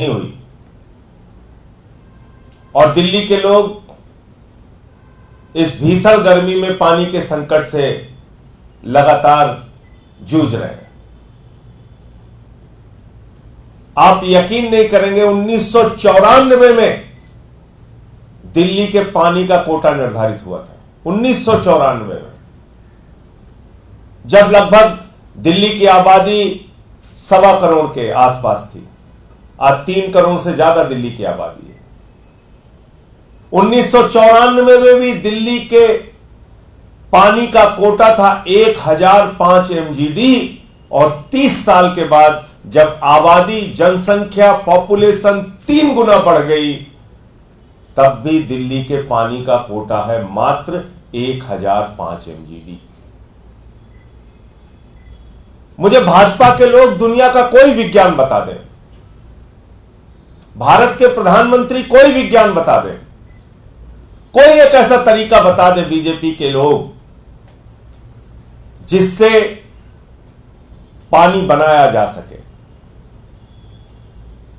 नहीं हुई और दिल्ली के लोग इस भीषण गर्मी में पानी के संकट से लगातार जूझ रहे हैं। आप यकीन नहीं करेंगे, 1994 में दिल्ली के पानी का कोटा निर्धारित हुआ था। 1994 में, जब लगभग दिल्ली की आबादी 1.25 करोड़ के आसपास थी। आज 3 करोड़ से ज्यादा दिल्ली की आबादी है। 1994 में भी दिल्ली के पानी का कोटा था 1005 MGD और 30 साल के बाद जब आबादी, जनसंख्या, पॉपुलेशन 3 गुना बढ़ गई, तब भी दिल्ली के पानी का कोटा है मात्र 1005 MGD। मुझे भाजपा के लोग दुनिया का कोई विज्ञान बता दें, भारत के प्रधानमंत्री कोई विज्ञान बता दें, कोई एक ऐसा तरीका बता दे बीजेपी के लोग जिससे पानी बनाया जा सके।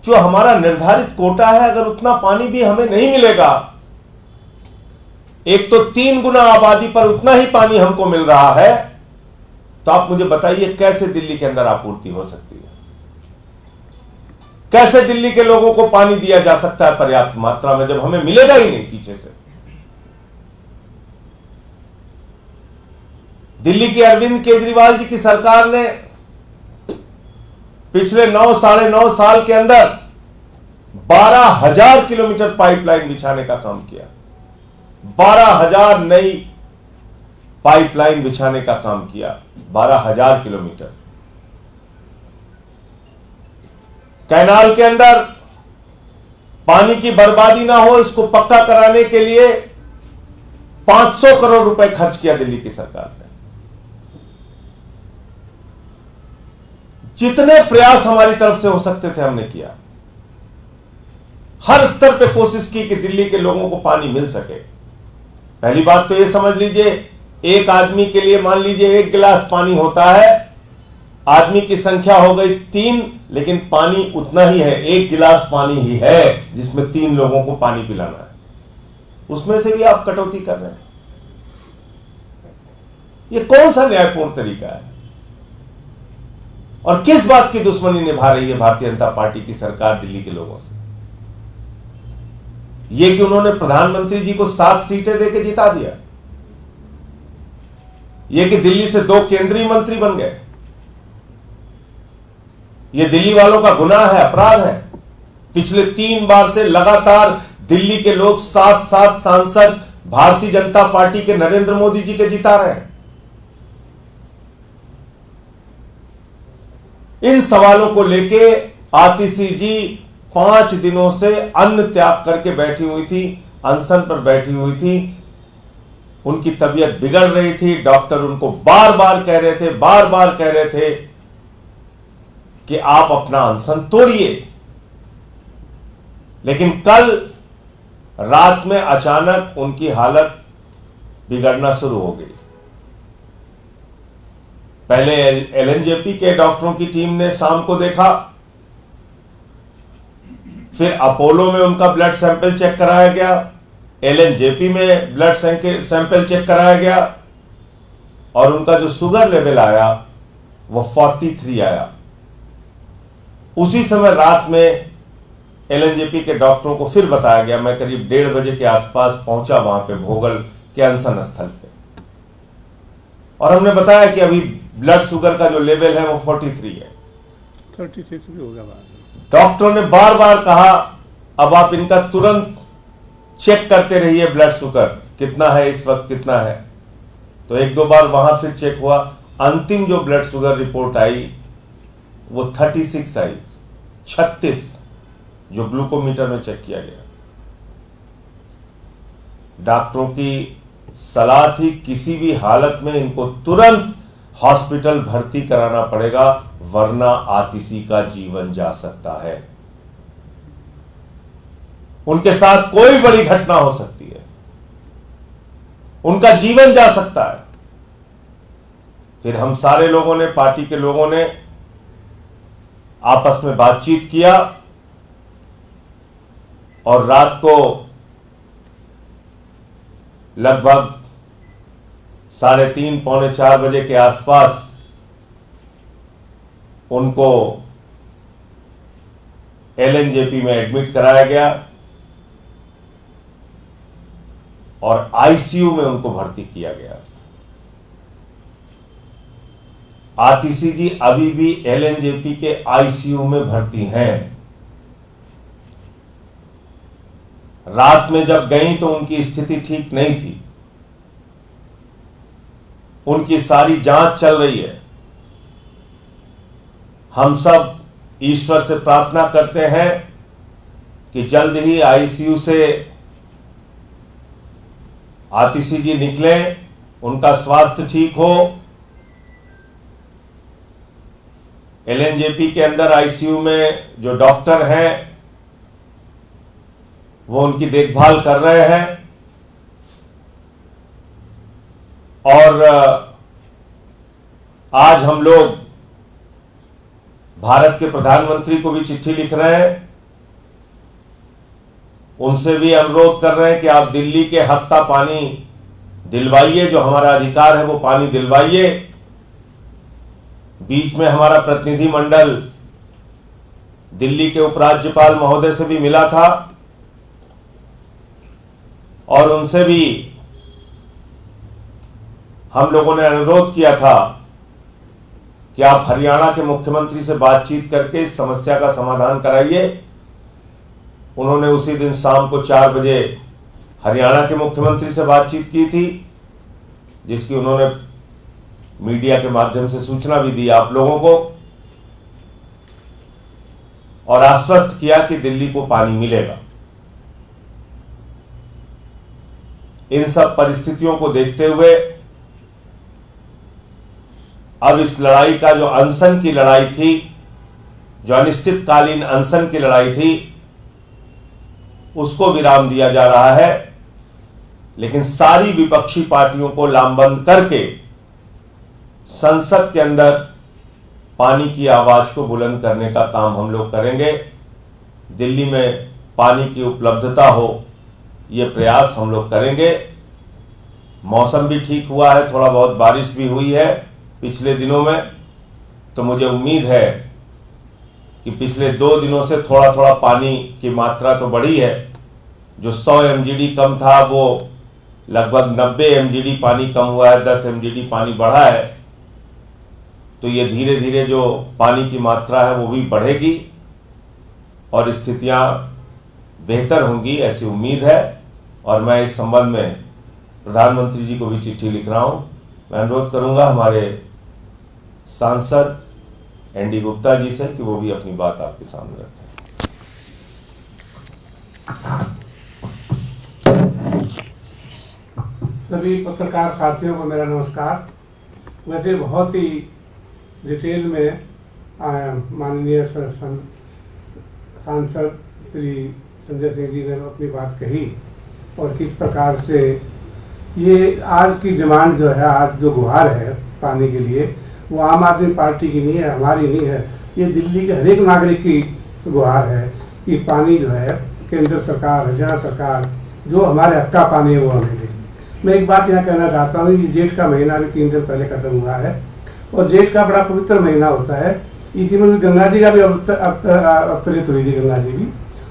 जो हमारा निर्धारित कोटा है, अगर उतना पानी भी हमें नहीं मिलेगा, एक तो 3 गुना आबादी पर उतना ही पानी हमको मिल रहा है, तो आप मुझे बताइए कैसे दिल्ली के अंदर आपूर्ति हो सकती है? कैसे दिल्ली के लोगों को पानी दिया जा सकता है पर्याप्त मात्रा में, जब हमें मिलेगा ही नहीं पीछे से? दिल्ली की अरविंद केजरीवाल जी की सरकार ने पिछले 9 साढ़े 9 साल के अंदर 12,000 किलोमीटर पाइपलाइन बिछाने का काम किया। 12,000 नई पाइपलाइन बिछाने का काम किया। 12,000 किलोमीटर। कैनाल के अंदर पानी की बर्बादी ना हो, इसको पक्का कराने के लिए 500 करोड़ रुपए खर्च किया दिल्ली की सरकार ने। जितने प्रयास हमारी तरफ से हो सकते थे हमने किया। हर स्तर पे कोशिश की कि दिल्ली के लोगों को पानी मिल सके। पहली बात तो यह समझ लीजिए, एक आदमी के लिए मान लीजिए 1 गिलास पानी होता है, आदमी की संख्या हो गई 3, लेकिन पानी उतना ही है, 1 गिलास पानी ही है जिसमें 3 लोगों को पानी पिलाना है। उसमें से भी आप कटौती कर रहे हैं। यह कौन सा न्यायपूर्ण तरीका है? और किस बात की दुश्मनी निभा रही है भारतीय जनता पार्टी की सरकार दिल्ली के लोगों से? यह कि उन्होंने प्रधानमंत्री जी को 7 सीटें देकर जिता दिया, यह कि दिल्ली से 2 केंद्रीय मंत्री बन गए, यह दिल्ली वालों का गुनाह है, अपराध है। पिछले 3 बार से लगातार दिल्ली के लोग 7 सांसद भारतीय जनता पार्टी के नरेंद्र मोदी जी के जिता रहे हैं। इन सवालों को लेके आतिशी जी 5 दिनों से अन्न त्याग करके बैठी हुई थी, अनशन पर बैठी हुई थी। उनकी तबीयत बिगड़ रही थी। डॉक्टर उनको बार बार कह रहे थे कि आप अपना अनशन तोड़िए। लेकिन कल रात में अचानक उनकी हालत बिगड़ना शुरू हो गई। पहले LNJP के डॉक्टरों की टीम ने शाम को देखा, फिर अपोलो में उनका ब्लड सैंपल चेक कराया गया, LNJP में ब्लड सैंपल चेक कराया गया और उनका जो शुगर लेवल आया वो 43 आया। उसी समय रात में LNJP के डॉक्टरों को फिर बताया गया, मैं करीब 1:30 बजे के आसपास पहुंचा वहां पे भोगल के अनशन स्थल पे, और हमने बताया कि अभी ब्लड शुगर का जो लेवल है वो 43 है। 36 भी होगा बाद। डॉक्टरों ने बार बार कहा, अब आप इनका तुरंत चेक करते रहिए, ब्लड शुगर कितना है इस वक्त, कितना है। तो 1-2 बार वहां फिर चेक हुआ। अंतिम जो ब्लड शुगर रिपोर्ट आई वो 36 आई, 36 जो ग्लूकोमीटर में चेक किया गया। डॉक्टरों की सलाह थी किसी भी हालत में इनको तुरंत हॉस्पिटल भर्ती कराना पड़ेगा, वरना आतिशी का जीवन जा सकता है। उनके साथ कोई बड़ी घटना हो सकती है, उनका जीवन जा सकता है। फिर हम सारे लोगों ने, पार्टी के लोगों ने आपस में बातचीत किया और रात को लगभग 3:30 पौने 4 बजे के आसपास उनको एलएनजेपी में एडमिट कराया गया और आईसीयू में उनको भर्ती किया गया। आतिशी जी अभी भी एलएनजेपी के आईसीयू में भर्ती हैं। रात में जब गई तो उनकी स्थिति ठीक नहीं थी। उनकी सारी जांच चल रही है। हम सब ईश्वर से प्रार्थना करते हैं कि जल्द ही आईसीयू से आतिशी जी निकलें, उनका स्वास्थ्य ठीक हो। एलएनजेपी के अंदर आईसीयू में जो डॉक्टर हैं वो उनकी देखभाल कर रहे हैं और आज हम लोग भारत के प्रधानमंत्री को भी चिट्ठी लिख रहे हैं, उनसे भी अनुरोध कर रहे हैं कि आप दिल्ली के हक का पानी दिलवाइए, जो हमारा अधिकार है वो पानी दिलवाइए। बीच में हमारा प्रतिनिधि मंडल दिल्ली के उपराज्यपाल महोदय से भी मिला था और उनसे भी हम लोगों ने अनुरोध किया था कि आप हरियाणा के मुख्यमंत्री से बातचीत करके इस समस्या का समाधान कराइए। उन्होंने उसी दिन शाम को 4 बजे हरियाणा के मुख्यमंत्री से बातचीत की थी, जिसकी उन्होंने मीडिया के माध्यम से सूचना भी दी आप लोगों को और आश्वस्त किया कि दिल्ली को पानी मिलेगा। इन सब परिस्थितियों को देखते हुए अब इस लड़ाई का जो अनशन की लड़ाई थी, जो अनिश्चितकालीन अनशन की लड़ाई थी, उसको विराम दिया जा रहा है। लेकिन सारी विपक्षी पार्टियों को लामबंद करके संसद के अंदर पानी की आवाज को बुलंद करने का काम हम लोग करेंगे। दिल्ली में पानी की उपलब्धता हो, ये प्रयास हम लोग करेंगे। मौसम भी ठीक हुआ है, थोड़ा बहुत बारिश भी हुई है पिछले दिनों में, तो मुझे उम्मीद है कि पिछले 2 दिनों से थोड़ा थोड़ा पानी की मात्रा तो बढ़ी है। जो 100 एमजीडी कम था वो लगभग 90 एमजीडी पानी कम हुआ है, 10 एमजीडी पानी बढ़ा है। तो ये धीरे धीरे जो पानी की मात्रा है वो भी बढ़ेगी और स्थितियां बेहतर होंगी, ऐसी उम्मीद है। और मैं इस संबंध में प्रधानमंत्री जी को भी चिट्ठी लिख रहा हूं। मैं अनुरोध करूंगा हमारे सांसद एनडी गुप्ता जी से कि वो भी अपनी बात आपके सामने रखें। सभी पत्रकार साथियों को मेरा नमस्कार। वैसे बहुत ही डिटेल में माननीय सांसद श्री संजय सिंह जी ने अपनी बात कही और किस प्रकार से ये आज की डिमांड जो है, आज जो गुहार है पानी के लिए, वो आम आदमी पार्टी की नहीं है, हमारी नहीं है, ये दिल्ली के हर एक नागरिक की गुहार है कि पानी जो है केंद्र सरकार, हरियाणा सरकार जो हमारे हक का पानी है वो हमें दे। मैं एक बात यहाँ कहना चाहता हूँ कि जेठ का महीना भी 3 दिन पहले खत्म हुआ है और जेठ का बड़ा पवित्र महीना होता है। इसी में भी गंगा जी का भी अवतरित हुई थी, गंगा जी भी,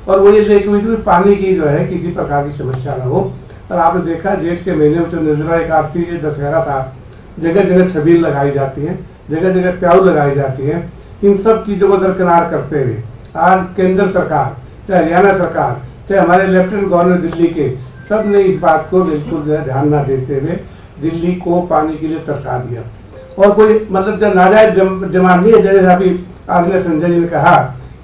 और वो ये लेके हुई थी पानी की जो है किसी प्रकार की समस्या न हो। और आपने देखा जेठ के महीने में तो निर्जला एकादशी, दशहरा था, जगह जगह छबील लगाई जाती हैं, जगह जगह प्याऊ लगाई जाती हैं। इन सब चीज़ों को दरकिनार करते हुए आज केंद्र सरकार, चाहे हरियाणा सरकार, चाहे हमारे लेफ्टिनेंट गवर्नर दिल्ली के, सब ने इस बात को बिल्कुल ध्यान न देते हुए दिल्ली को पानी के लिए तरसा दिया। और कोई मतलब जब नाजायज डिमांड नहीं है, जैसे अभी आदरणीय संजय जी ने कहा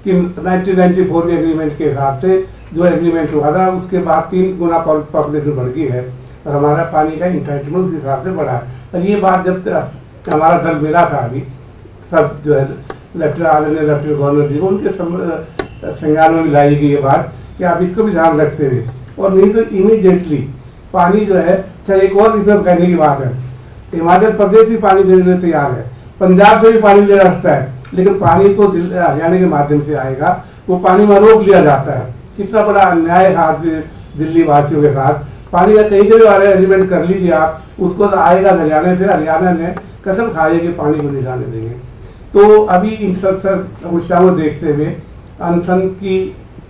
कि 1994 के एग्रीमेंट के हिसाब से जो एग्रीमेंट हुआ था उसके बाद 3 गुना पॉपुलेशन बढ़ गई है और हमारा पानी का इंटाइटमेंट उस हिसाब से बढ़ा है। और ये बात जब हमारा दल मिला था अभी सब जो है आदरणीय लेफ्टिनेंट गवर्नर जी को, उनके संज्ञान में लाई गई ये बात कि आप इसको भी ध्यान रखते हुए, और नहीं तो इमीडिएटली पानी जो है, चाहे एक और इसमें कहने की बात है, हिमाचल प्रदेश भी पानी देने के लिए तैयार है, पंजाब से भी पानी ले सकता है, लेकिन पानी तो हरियाणा के माध्यम से आएगा, वो पानी में रोक लिया जाता है। कितना बड़ा अन्याय है आज दिल्ली वासियों के साथ। पानी का कहीं से भी अरेंजमेंट कर लीजिए आप, उसको तो आएगा हरियाणा से, हरियाणा ने कसम खाई कि पानी को नहीं जाने देंगे। तो अभी इन सब समस्याओं को देखते हुए अनशन की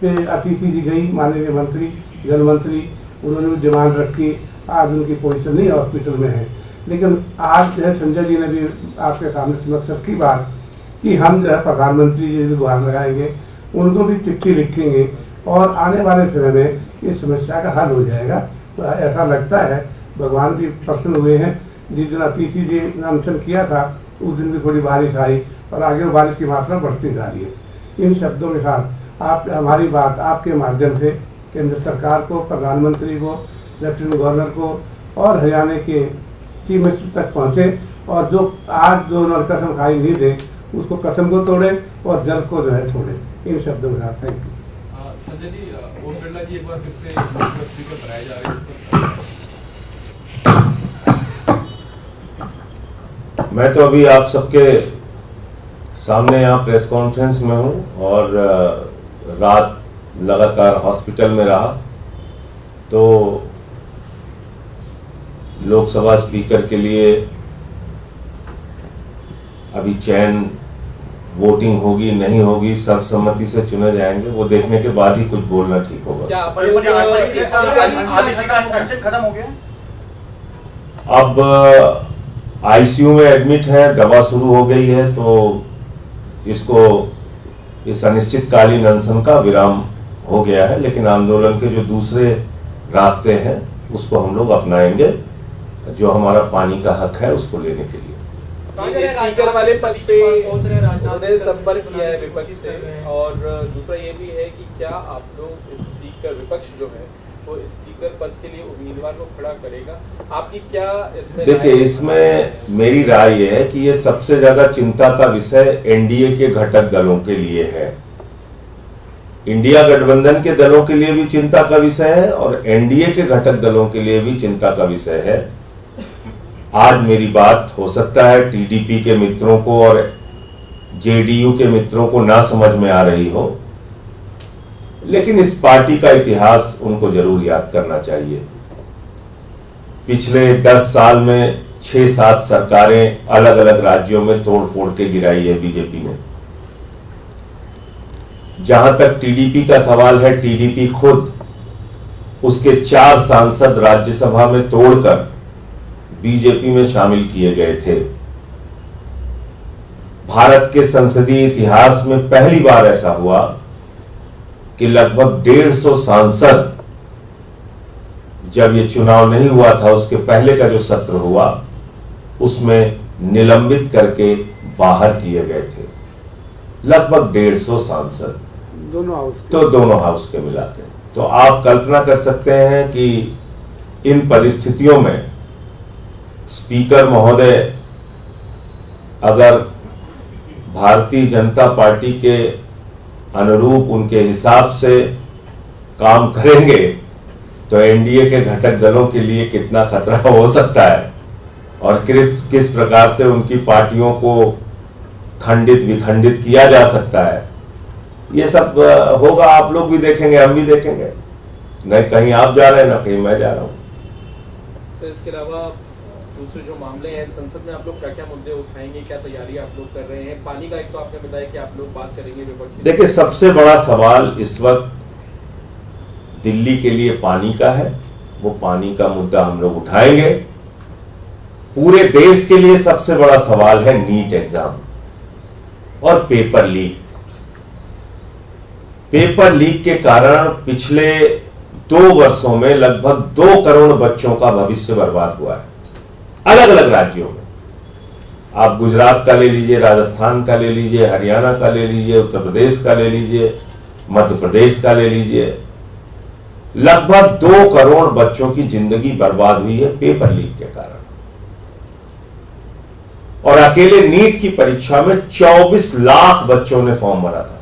अतिथि दी गई माननीय मंत्री, जल मंत्री, उन्होंने भी डिमांड रखी। आज उनकी पोजीशन नहीं हॉस्पिटल में है, लेकिन आज जो है संजय जी ने भी आपके सामने समक्ष रखी बात कि हम जो है प्रधानमंत्री जी भी गुहार लगाएंगे, उनको भी चिट्ठी लिखेंगे और आने वाले समय में इस समस्या का हल हो जाएगा। तो ऐसा लगता है भगवान भी प्रसन्न हुए हैं। जिस दिन अतिथि जी ने अनशन किया था उस दिन भी थोड़ी बारिश आई और आगे वो बारिश की मात्रा बढ़ती जा रही है। इन शब्दों के साथ आप हमारी बात आपके माध्यम से केंद्र सरकार को, प्रधानमंत्री को, लेफ्टिनेंट गवर्नर को और हरियाणा के चीफ मिनिस्टर तक पहुँचे और जो आज जो उन्होंने कसम खाई नहीं दे उसको कसम को तोड़े और जल को जो है छोड़े। इन शब्दों के साथ थैंक यू। संजय जी, ओम बिरला जी एक बार फिर से स्पीकर बनाए जा रहे हैं। मैं तो अभी आप सबके सामने यहाँ प्रेस कॉन्फ्रेंस में हूँ और रात लगातार हॉस्पिटल में रहा, तो लोकसभा स्पीकर के लिए अभी चयन वोटिंग होगी नहीं होगी, सर्वसम्मति से चुने जाएंगे, वो देखने के बाद ही कुछ बोलना ठीक होगा। क्या खत्म हो गया? अब आईसीयू में एडमिट है, दवा शुरू हो गई है, तो इसको इस अनिश्चितकालीन अनशन का विराम हो गया है, लेकिन आंदोलन के जो दूसरे रास्ते हैं उसको हम लोग अपनाएंगे, जो हमारा पानी का हक है उसको लेने के लिए। स्पीकर वाले पद पे उन्होंने संपर्क किया है विपक्ष से, और दूसरा ये भी है कि क्या आप लोग स्पीकर, विपक्ष जो है वो स्पीकर पद के लिए उम्मीदवार को खड़ा करेगा? आपकी क्या इसमें? देखिए, इसमें मेरी राय ये है कि ये सबसे ज्यादा चिंता का विषय एनडीए के घटक दलों के लिए है। इंडिया गठबंधन के दलों के लिए भी चिंता का विषय है और एनडीए के घटक दलों के लिए भी चिंता का विषय है। आज मेरी बात हो सकता है टीडीपी के मित्रों को और जेडीयू के मित्रों को ना समझ में आ रही हो, लेकिन इस पार्टी का इतिहास उनको जरूर याद करना चाहिए। पिछले 10 साल में 6-7 सरकारें अलग अलग राज्यों में तोड़ फोड़ के गिराई है बीजेपी ने। जहां तक टीडीपी का सवाल है, टीडीपी खुद उसके 4 सांसद राज्यसभा में तोड़कर बीजेपी में शामिल किए गए थे। भारत के संसदीय इतिहास में पहली बार ऐसा हुआ कि लगभग 150 सांसद, जब ये चुनाव नहीं हुआ था उसके पहले का जो सत्र हुआ उसमें निलंबित करके बाहर किए गए थे। लगभग 150 सांसद, दोनों हाउस के मिलाकर। तो आप कल्पना कर सकते हैं कि इन परिस्थितियों में स्पीकर महोदय अगर भारतीय जनता पार्टी के अनुरूप उनके हिसाब से काम करेंगे तो एनडीए के घटक दलों के लिए कितना खतरा हो सकता है और किस प्रकार से उनकी पार्टियों को खंडित विखंडित किया जा सकता है, ये सब होगा। आप लोग भी देखेंगे, हम भी देखेंगे। न कहीं आप जा रहे हैं, न कहीं मैं जा रहा हूं। तो इसके अलावा दूसरे जो मामले हैं संसद में, आप लोग क्या क्या मुद्दे उठाएंगे, क्या तैयारी आप लोग कर रहे हैं? पानी का एक तो आपने बताया कि आप लोग बात करेंगे विपक्ष। देखिए, सबसे बड़ा सवाल इस वक्त दिल्ली के लिए पानी का है, वो पानी का मुद्दा हम लोग उठाएंगे। पूरे देश के लिए सबसे बड़ा सवाल है नीट एग्जाम और पेपर लीक। पेपर लीक के कारण पिछले 2 वर्षों में लगभग 2 करोड़ बच्चों का भविष्य बर्बाद हुआ है, अलग अलग राज्यों में। आप गुजरात का ले लीजिए, राजस्थान का ले लीजिए, हरियाणा का ले लीजिए, उत्तर प्रदेश का ले लीजिए, मध्य प्रदेश का ले लीजिए। लगभग 2 करोड़ बच्चों की जिंदगी बर्बाद हुई है पेपर लीक के कारण। और अकेले नीट की परीक्षा में 24 लाख बच्चों ने फॉर्म भरा था।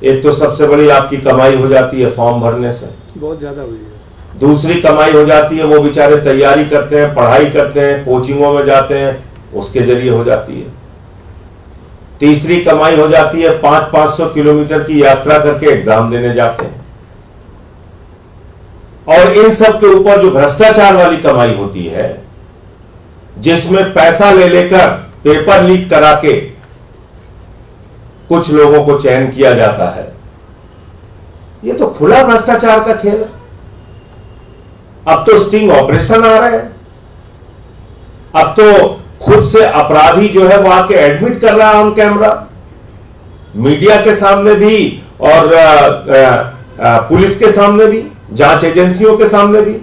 एक तो सबसे बड़ी आपकी कमाई हो जाती है फॉर्म भरने से, बहुत ज्यादा हुई है। दूसरी कमाई हो जाती है, वो बेचारे तैयारी करते हैं, पढ़ाई करते हैं, कोचिंगों में जाते हैं, उसके जरिए हो जाती है। तीसरी कमाई हो जाती है 500-500 किलोमीटर की यात्रा करके एग्जाम देने जाते हैं। और इन सब के ऊपर जो भ्रष्टाचार वाली कमाई होती है, जिसमें पैसा ले लेकर पेपर लीक करा के कुछ लोगों को चयन किया जाता है, ये तो खुला भ्रष्टाचार का खेल है। अब तो स्टिंग ऑपरेशन आ रहे हैं, अब तो खुद से अपराधी जो है वो आके एडमिट कर रहा है ऑन कैमरा, मीडिया के सामने भी और पुलिस के सामने भी, जांच एजेंसियों के सामने भी,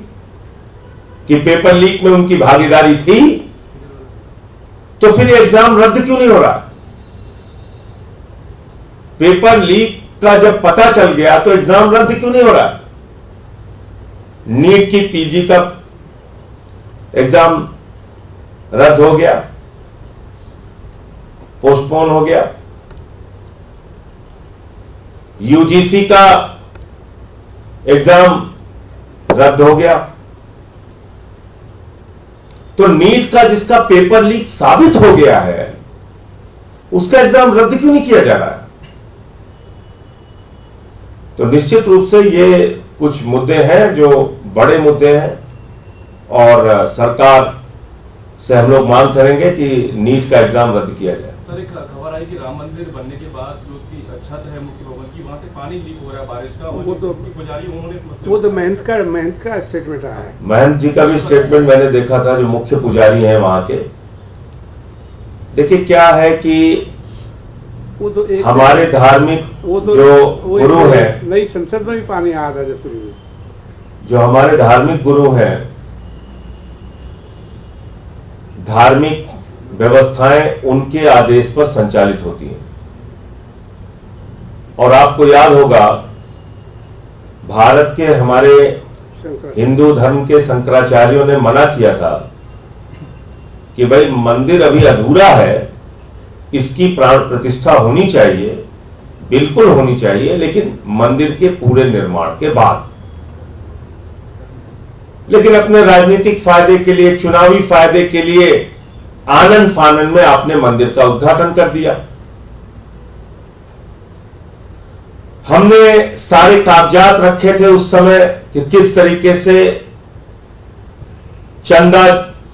कि पेपर लीक में उनकी भागीदारी थी। तो फिर एग्जाम रद्द क्यों नहीं हो रहा? पेपर लीक का जब पता चल गया तो एग्जाम रद्द क्यों नहीं हो रहा? नीट की पीजी का एग्जाम रद्द हो गया, पोस्टपोन हो गया। यूजीसी का एग्जाम रद्द हो गया। तो नीट का जिसका पेपर लीक साबित हो गया है, उसका एग्जाम रद्द क्यों नहीं किया जा रहा है? तो निश्चित रूप से ये कुछ मुद्दे हैं जो बड़े मुद्दे हैं, और सरकार से हम लोग मांग करेंगे कि नीट का एग्जाम रद्द किया जाए। सर, एक खबर आई कि राम मंदिर बनने के बाद जो उसकी छत है मुख्य भवन की, वहां से पानी लीक हो रहा है बारिश का। वो तो पुजारी उन्होंने इस मसले वो तो महंत का स्टेटमेंट आया है। महंत जी का भी स्टेटमेंट मैंने देखा था, जो मुख्य पुजारी हैं वहां के। देखिए क्या है कि वो तो एक हमारे धार्मिक जो गुरु हैं, नई संसद में भी पानी आ रहा है जैसे, जो हमारे धार्मिक गुरु हैं, धार्मिक व्यवस्थाएं उनके आदेश पर संचालित होती हैं। और आपको याद होगा, भारत के हमारे हिंदू धर्म के शंकराचार्यों ने मना किया था कि भाई मंदिर अभी अधूरा है, इसकी प्राण प्रतिष्ठा होनी चाहिए, बिल्कुल होनी चाहिए, लेकिन मंदिर के पूरे निर्माण के बाद। लेकिन अपने राजनीतिक फायदे के लिए, चुनावी फायदे के लिए आनन फानन में आपने मंदिर का उद्घाटन कर दिया। हमने सारे कागजात रखे थे उस समय कि किस तरीके से चंदा,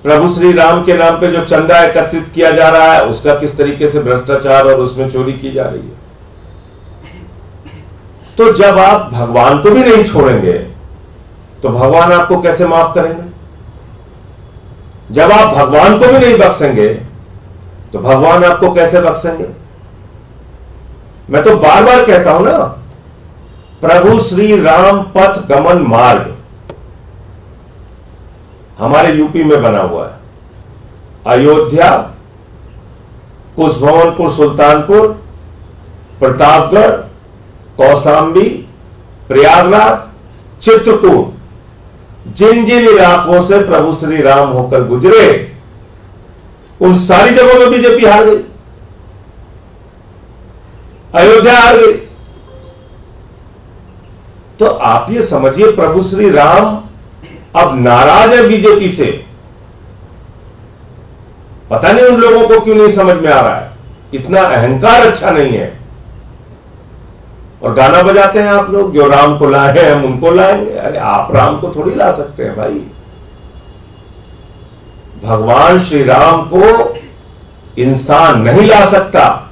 प्रभु श्री राम के नाम पे जो चंदा एकत्रित किया जा रहा है, उसका किस तरीके से भ्रष्टाचार और उसमें चोरी की जा रही है। तो जब आप भगवान को भी नहीं छोड़ेंगे तो भगवान आपको कैसे माफ करेंगे? जब आप भगवान को भी नहीं बख्शेंगे तो भगवान आपको कैसे बख्शेंगे? मैं तो बार बार कहता हूं ना, प्रभु श्री राम पथ गमन मार्ग हमारे यूपी में बना हुआ है। अयोध्या, कुशभवनपुर, सुल्तानपुर, प्रतापगढ़, कौशाम्बी, प्रयागराज, चित्रकूट, जिन जिन इलाकों से प्रभु श्री राम होकर गुजरे, उन सारी जगहों में बीजेपी हार गई, अयोध्या हार गई। तो आप ये समझिए, प्रभु श्री राम अब नाराज है बीजेपी से। पता नहीं उन लोगों को क्यों नहीं समझ में आ रहा है, इतना अहंकार अच्छा नहीं है। और गाना बजाते हैं आप लोग, जो राम को लाए हैं हम उनको लाएंगे। अरे आप राम को थोड़ी ला सकते हैं भाई। भगवान श्री राम को इंसान नहीं ला सकता,